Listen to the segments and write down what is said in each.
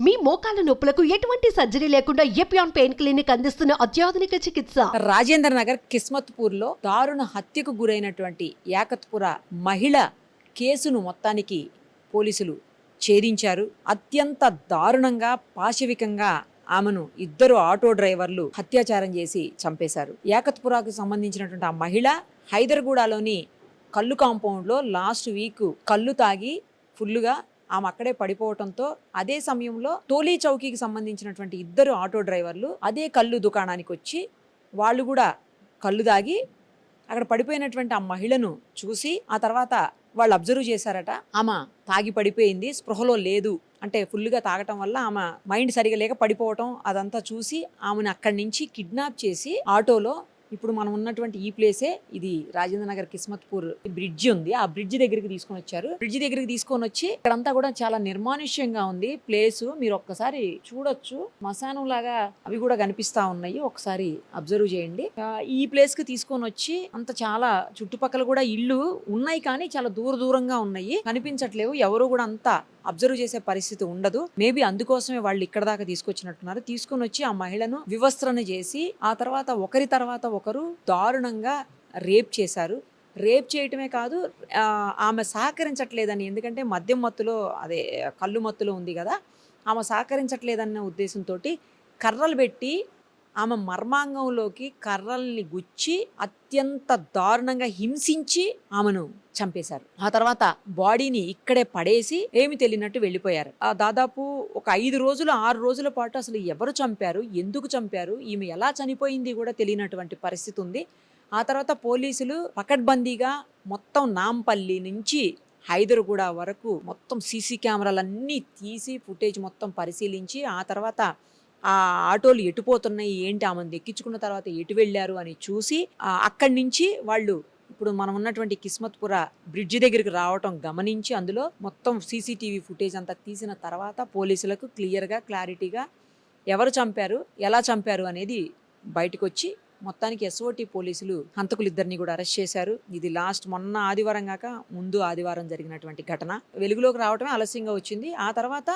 మీ మోకాల నొప్పులకు ఎటువంటి సర్జరీ లేకుండా ఎపియాన్ పెయిన్ క్లినిక్ అందిస్తున్న అత్యాధునిక చికిత్స. రాజేంద్ర నగర్ కిస్మత్పూర్ లో దారుణ హత్యకు గురైనటువంటి యాకత్పుర మహిళ కేసును మొత్తానికి పోలీసులు ఛేదించారు. అత్యంత దారుణంగా పాశవికంగా ఆమెను ఇద్దరు ఆటో డ్రైవర్లు అత్యాచారం చేసి చంపేశారు. యాకత్పురాకు సంబంధించినటువంటి ఆ మహిళ హైదర్గూడలోని కల్లు కాంపౌండ్లో లాస్ట్ వీక్ కళ్ళు తాగి ఫుల్లుగా ఆమె అక్కడే పడిపోవడంతో అదే సమయంలో టోలీ చౌకీకి సంబంధించినటువంటి ఇద్దరు ఆటో డ్రైవర్లు అదే కళ్ళు దుకాణానికి వచ్చి వాళ్ళు కూడా కళ్ళు తాగి అక్కడ పడిపోయినటువంటి ఆ మహిళను చూసి ఆ తర్వాత వాళ్ళు అబ్జర్వ్ చేశారట. ఆమె తాగి పడిపోయింది, స్పృహలో లేదు, అంటే ఫుల్గా తాగటం వల్ల ఆమె మైండ్ సరిగా లేక పడిపోవటం అదంతా చూసి ఆమెను అక్కడి నుంచి కిడ్నాప్ చేసి ఆటోలో, ఇప్పుడు మనం ఉన్నటువంటి ఈ ప్లేసే ఇది రాజేంద్ర నగర్ కిస్మత్పూర్ బ్రిడ్జ్ ఉంది, ఆ బ్రిడ్జ్ దగ్గరికి తీసుకొని వచ్చారు. బ్రిడ్జ్ దగ్గరికి తీసుకొని వచ్చి ఇక్కడంతా కూడా చాలా నిర్మానుష్యంగా ఉంది ప్లేస్. మీరు ఒక్కసారి చూడొచ్చు, శ్మశానం లాగా అవి కూడా కనిపిస్తా ఉన్నాయి, ఒకసారి అబ్జర్వ్ చేయండి. ఈ ప్లేస్ కి తీసుకొని వచ్చి అంత చాలా చుట్టుపక్కల కూడా ఇల్లు ఉన్నాయి కానీ చాలా దూరంగా ఉన్నాయి, కనిపించట్లేవు, ఎవరు కూడా అంతా అబ్జర్వ్ చేసే పరిస్థితి ఉండదు. మేబీ అందుకోసమే వాళ్ళు ఇక్కడ దాకా తీసుకొచ్చినట్టున్నారు. తీసుకొని వచ్చి ఆ మహిళను వివస్త్రణ చేసి ఆ తర్వాత ఒకరి తర్వాత ఒకరు దారుణంగా రేప్ చేశారు. రేప్ చేయటమే కాదు, ఆమె సహకరించట్లేదని, ఎందుకంటే మద్యం మత్తులో అదే కళ్ళు మత్తులో ఉంది కదా, ఆమె సహకరించట్లేదన్న ఉద్దేశంతో కర్రలు పెట్టి ఆమె మర్మాంగంలోకి కర్రల్ని గుచ్చి అత్యంత దారుణంగా హింసించి ఆమెను చంపేశారు. ఆ తర్వాత బాడీని ఇక్కడే పడేసి ఏమి తెలియనట్టు వెళ్ళిపోయారు. దాదాపు ఒక 5 రోజులు 6 రోజుల పాటు అసలు ఎవరు చంపారు, ఎందుకు చంపారు, ఈమె ఎలా చనిపోయింది కూడా తెలియనటువంటి పరిస్థితి ఉంది. ఆ తర్వాత పోలీసులు పకడ్బందీగా మొత్తం నాంపల్లి నుంచి హైదర్గూడ వరకు మొత్తం సీసీ కెమెరాలన్నీ తీసి ఫుటేజ్ మొత్తం పరిశీలించి ఆ తర్వాత ఆ ఆటోలు ఎటుపోతున్నాయి ఏంటి, ఆమెను ఎక్కించుకున్న తర్వాత ఎటు వెళ్ళారు అని చూసి అక్కడి నుంచి వాళ్ళు ఇప్పుడు మనం ఉన్నటువంటి కిస్మత్పుర బ్రిడ్జి దగ్గరికి రావటం గమనించి అందులో మొత్తం సీసీటీవీ ఫుటేజ్ అంతా తీసిన తర్వాత పోలీసులకు క్లియర్గా క్లారిటీగా ఎవరు చంపారు, ఎలా చంపారు అనేది బయటకు వచ్చి మొత్తానికి ఎస్ఓటి పోలీసులు హంతకులిద్దరిని కూడా అరెస్ట్ చేశారు. ఇది లాస్ట్ మొన్న ఆదివారం కాక ముందు ఆదివారం జరిగినటువంటి ఘటన. వెలుగులోకి రావటమే ఆలస్యంగా వచ్చింది. ఆ తర్వాత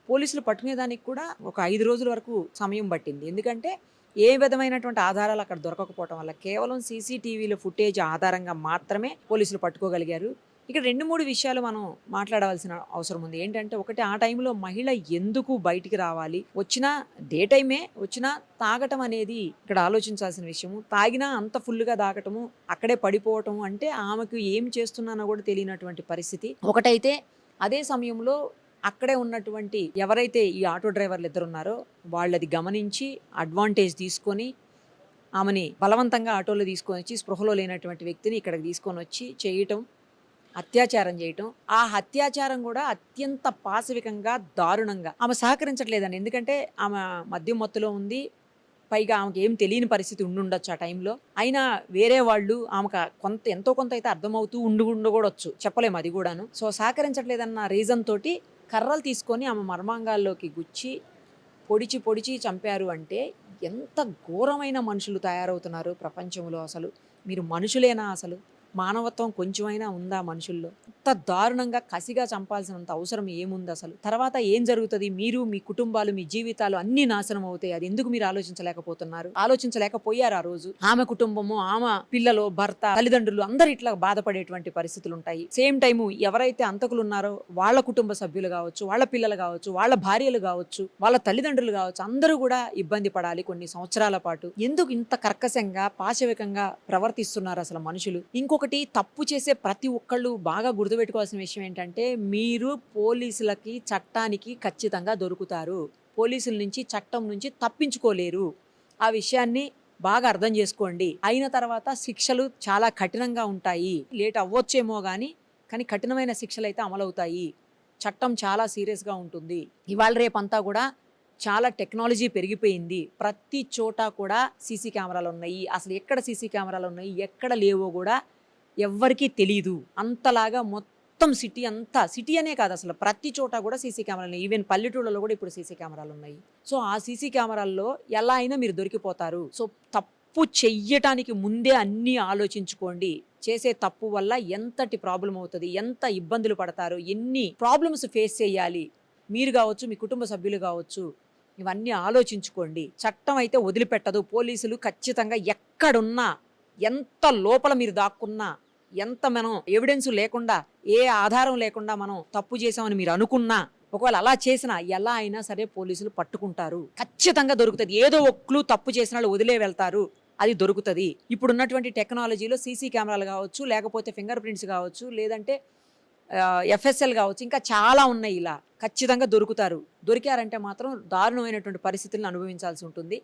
పోలీసులు పట్టుకునేదానికి కూడా ఒక 5 రోజుల వరకు సమయం పట్టింది. ఎందుకంటే ఏ విధమైనటువంటి ఆధారాలు అక్కడ దొరకకపోవడం వల్ల కేవలం సీసీటీవీల ఫుటేజ్ ఆధారంగా మాత్రమే పోలీసులు పట్టుకోగలిగారు. ఇక్కడ 2-3 విషయాలు మనం మాట్లాడవలసిన అవసరం ఉంది. ఏంటంటే ఒకటి, ఆ టైంలో మహిళ ఎందుకు బయటికి రావాలి, వచ్చినా డే టైమే వచ్చినా తాగటం అనేది ఇక్కడ ఆలోచించాల్సిన విషయము. తాగినా అంత ఫుల్గా తాగటము, అక్కడే పడిపోవటము అంటే ఆమెకు ఏం చేస్తున్నానో కూడా తెలియనటువంటి పరిస్థితి ఒకటైతే. అదే సమయంలో అక్కడే ఉన్నటువంటి ఎవరైతే ఈ ఆటో డ్రైవర్లు ఇద్దరు ఉన్నారో వాళ్ళది గమనించి అడ్వాంటేజ్ తీసుకొని ఆమెని బలవంతంగా ఆటోలో తీసుకొని వచ్చి స్పృహలో లేనటువంటి వ్యక్తిని ఇక్కడికి తీసుకొని వచ్చి చేయటం, అత్యాచారం చేయటం. ఆ అత్యాచారం కూడా అత్యంత పాశవికంగా దారుణంగా. ఆమె సహకరించట్లేదండి, ఎందుకంటే ఆమె మద్యం మత్తులో ఉంది, పైగా ఆమెకి ఏం తెలియని పరిస్థితి ఉండుండొచ్చు ఆ టైంలో. అయినా వేరే వాళ్ళు ఆమెకు ఎంతో కొంత అయితే అర్థమవుతూ ఉండకూడొచ్చు, చెప్పలేము అది కూడాను. సో సహకరించట్లేదన్న రీజన్ తోటి కర్రలు తీసుకొని ఆమె మర్మాంగాల్లోకి గుచ్చి పొడిచి చంపారు. అంటే ఎంత ఘోరమైన మనుషులు తయారవుతున్నారు ప్రపంచంలో. అసలు మీరు మనుషులేనా? అసలు మానవత్వం కొంచెమైనా ఉందా మనుషుల్లో? ఇంత దారుణంగా కసిగా చంపాల్సినంత అవసరం ఏముంది అసలు? తర్వాత ఏం జరుగుతుంది? మీరు, మీ కుటుంబాలు, మీ జీవితాలు అన్ని నాశనం అవుతాయి. అది ఎందుకు మీరు ఆలోచించలేకపోతున్నారు? ఆలోచించలేకపోయారు. ఆ రోజు ఆమె కుటుంబము, ఆమె పిల్లలు, భర్త, తల్లిదండ్రులు అందరు ఇట్లా బాధపడేటువంటి పరిస్థితులు ఉంటాయి. సేమ్ టైము ఎవరైతే అంతకులు ఉన్నారో వాళ్ళ కుటుంబ సభ్యులు కావచ్చు, వాళ్ళ పిల్లలు కావచ్చు, వాళ్ళ భార్యలు కావచ్చు, వాళ్ళ తల్లిదండ్రులు కావచ్చు, అందరూ కూడా ఇబ్బంది పడాలి కొన్ని సంవత్సరాల పాటు. ఎందుకు ఇంత కర్కశంగా పాశవికంగా ప్రవర్తిస్తున్నారు అసలు మనుషులు? ఇంకొకటి, తప్పు చేసే ప్రతి ఒక్కళ్ళు బాగా గుర్తుపెట్టుకోవాల్సిన విషయం ఏంటంటే, మీరు పోలీసులకి, చట్టానికి ఖచ్చితంగా దొరుకుతారు. పోలీసుల నుంచి, చట్టం నుంచి తప్పించుకోలేరు. ఆ విషయాన్ని బాగా అర్థం చేసుకోండి. అయిన తర్వాత శిక్షలు చాలా కఠినంగా ఉంటాయి. లేట్ అవ్వచ్చేమో కానీ కఠినమైన శిక్షలు అయితే అమలవుతాయి. చట్టం చాలా సీరియస్గా ఉంటుంది. ఇవాళ రేపంతా కూడా చాలా టెక్నాలజీ పెరిగిపోయింది. ప్రతి చోట కూడా సీసీ కెమెరాలు ఉన్నాయి. అసలు ఎక్కడ సీసీ కెమెరాలు ఉన్నాయి, ఎక్కడ లేవో కూడా ఎవ్వరికీ తెలీదు. అంతలాగా మొత్తం సిటీ అనే కాదు, అసలు ప్రతి చోట కూడా సీసీ కెమెరాలు ఉన్నాయి. ఈవెన్ పల్లెటూళ్ళలో కూడా ఇప్పుడు సీసీ కెమెరాలు ఉన్నాయి. సో ఆ సీసీ కెమెరాల్లో ఎలా అయినా మీరు దొరికిపోతారు. సో తప్పు చెయ్యటానికి ముందే అన్నీ ఆలోచించుకోండి. చేసే తప్పు వల్ల ఎంతటి ప్రాబ్లం అవుతుంది, ఎంత ఇబ్బందులు పడతారు, ఎన్ని ప్రాబ్లమ్స్ ఫేస్ చేయాలి, మీరు కావచ్చు, మీ కుటుంబ సభ్యులు కావచ్చు, ఇవన్నీ ఆలోచించుకోండి. చట్టం అయితే వదిలిపెట్టదు. పోలీసులు ఖచ్చితంగా ఎక్కడున్నా, ఎంత లోపల మీరు దాక్కున్నా, ఎంత మనం ఎవిడెన్స్ లేకుండా, ఏ ఆధారం లేకుండా మనం తప్పు చేసామని మీరు అనుకున్నా, ఒకవేళ అలా చేసినా ఎలా అయినా సరే పోలీసులు పట్టుకుంటారు. ఖచ్చితంగా దొరుకుతుంది. ఏదో ఒక్కలు తప్పు చేసిన వాళ్ళు వదిలే వెళ్తారు, అది దొరుకుతుంది. ఇప్పుడున్నటువంటి టెక్నాలజీలో సీసీ కెమెరాలు కావచ్చు, లేకపోతే ఫింగర్ ప్రింట్స్ కావచ్చు, లేదంటే ఎఫ్ఎస్ఎల్ కావచ్చు, ఇంకా చాలా ఉన్నాయి. ఇలా ఖచ్చితంగా దొరుకుతారు. దొరికారంటే మాత్రం దారుణమైనటువంటి పరిస్థితులను అనుభవించాల్సి ఉంటుంది.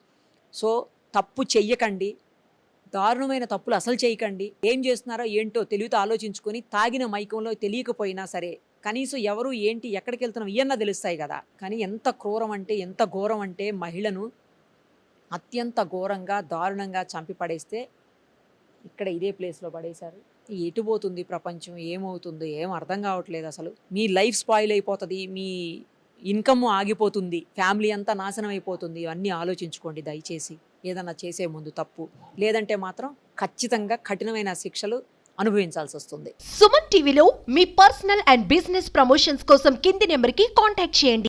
సో తప్పు చెయ్యకండి, దారుణమైన తప్పులు అసలు చేయకండి. ఏం చేస్తున్నారో ఏంటో తెలివితో ఆలోచించుకొని, తాగిన మైకంలో తెలియకపోయినా సరే కనీసం ఎవరు ఏంటి ఎక్కడికి వెళ్తున్నాం ఇవన్నా తెలుస్తాయి కదా. కానీ ఎంత క్రూరం అంటే, ఎంత ఘోరం అంటే, మహిళను అత్యంత ఘోరంగా దారుణంగా చంపి పడేస్తే ఇక్కడ ఇదే ప్లేస్లో పడేశారు. ఎటు పోతుంది ప్రపంచం, ఏమవుతుందో ఏం అర్థం కావట్లేదు. అసలు మీ లైఫ్ స్పాయిల్ అయిపోతుంది, మీ ఇన్కమ్ ఆగిపోతుంది, ఫ్యామిలీ అంతా నాశనం అయిపోతుంది. ఇవన్నీ ఆలోచించుకోండి దయచేసి ఏదన్నా చేసే ముందు తప్పు. లేదంటే మాత్రం ఖచ్చితంగా కఠినమైన శిక్షలు అనుభవించాల్సి వస్తుంది. సుమన్ టీవీలో మీ పర్సనల్ అండ్ బిజినెస్ ప్రమోషన్స్ కోసం కింది నెంబర్కి కాంటాక్ట్ చేయండి.